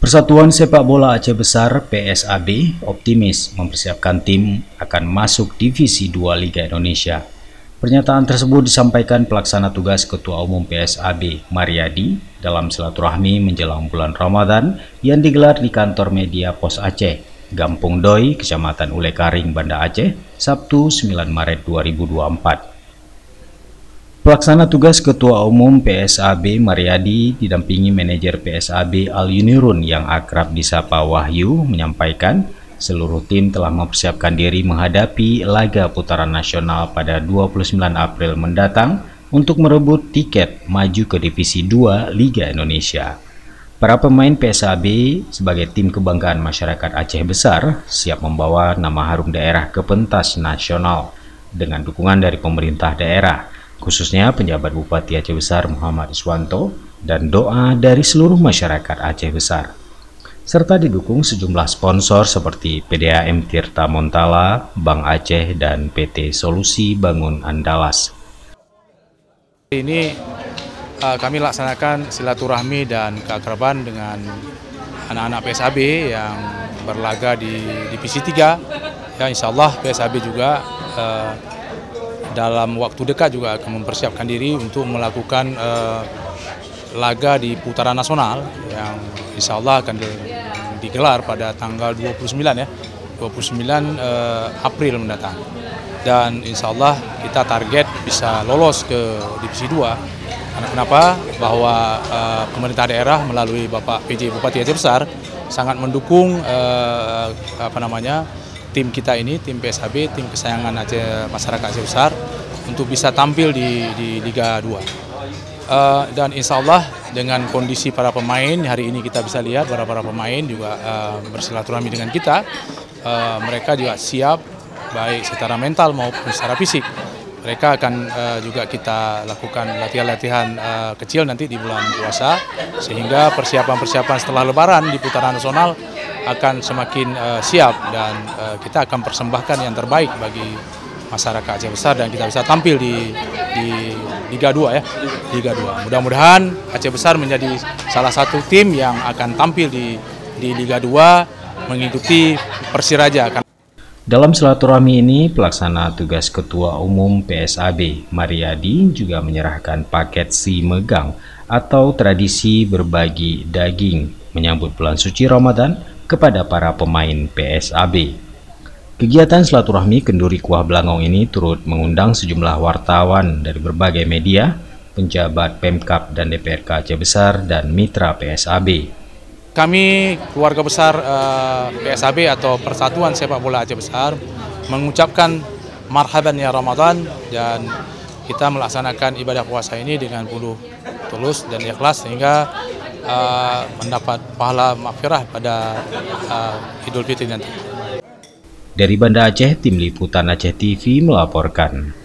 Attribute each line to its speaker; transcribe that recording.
Speaker 1: Persatuan Sepak Bola Aceh Besar (PSAB) optimis mempersiapkan tim akan masuk Divisi 2 Liga Indonesia. Pernyataan tersebut disampaikan pelaksana tugas Ketua Umum PSAB Mariadi dalam silaturahmi menjelang bulan Ramadan yang digelar di kantor media Pos Aceh, Gampung Doi, Kecamatan Ulekaring, Banda Aceh, Sabtu 9 Maret 2024. Pelaksana tugas Ketua Umum PSAB Mariadi didampingi manajer PSAB Al-Yunirun yang akrab disapa Wahyu menyampaikan seluruh tim telah mempersiapkan diri menghadapi laga putaran nasional pada 29 April mendatang untuk merebut tiket maju ke Divisi 2 Liga Indonesia. Para pemain PSAB sebagai tim kebanggaan masyarakat Aceh Besar siap membawa nama harum daerah ke pentas nasional dengan dukungan dari pemerintah daerah, khususnya penjabat Bupati Aceh Besar Muhammad Iswanto dan doa dari seluruh masyarakat Aceh Besar, serta didukung sejumlah sponsor seperti PDAM Tirta Montala, Bank Aceh, dan PT Solusi Bangun Andalas.
Speaker 2: Ini kami laksanakan silaturahmi dan keakraban dengan anak-anak PSAB yang berlaga di Divisi 3. Ya, insya Allah PSAB juga dalam waktu dekat juga akan mempersiapkan diri untuk melakukan laga di putaran nasional yang insya Allah akan digelar pada tanggal 29 April mendatang. Dan insya Allah kita target bisa lolos ke Divisi 2. Karena kenapa? Bahwa pemerintah daerah melalui Bapak PJ Bupati Aceh Besar sangat mendukung tim kita ini, tim PSAB, tim kesayangan masyarakat Aceh Besar untuk bisa tampil di Liga 2. Dan insya Allah dengan kondisi para pemain, hari ini kita bisa lihat para pemain juga bersilaturahmi dengan kita, mereka juga siap baik secara mental maupun secara fisik. Mereka akan juga kita lakukan latihan-latihan kecil nanti di bulan puasa, sehingga persiapan-persiapan setelah Lebaran di putaran nasional akan semakin siap dan kita akan persembahkan yang terbaik bagi masyarakat Aceh Besar dan kita bisa tampil di Liga 2 ya, Liga 2. Mudah-mudahan Aceh Besar menjadi salah satu tim yang akan tampil di Liga 2 mengikuti Persiraja.
Speaker 1: Dalam silaturahmi ini, pelaksana tugas Ketua Umum PSAB Mariadi juga menyerahkan paket si megang atau tradisi berbagi daging menyambut bulan suci Ramadan kepada para pemain PSAB. Kegiatan silaturahmi kenduri kuah belangong ini turut mengundang sejumlah wartawan dari berbagai media, penjabat Pemkab dan DPRK Aceh Besar, dan mitra PSAB.
Speaker 2: Kami keluarga besar PSAB atau Persatuan Sepak Bola Aceh Besar mengucapkan marhaban ya Ramadan, dan kita melaksanakan ibadah puasa ini dengan penuh tulus dan ikhlas sehingga mendapat pahala maghfirah pada Idul Fitri nanti.
Speaker 1: Dari Banda Aceh, Tim Liputan Aceh TV melaporkan.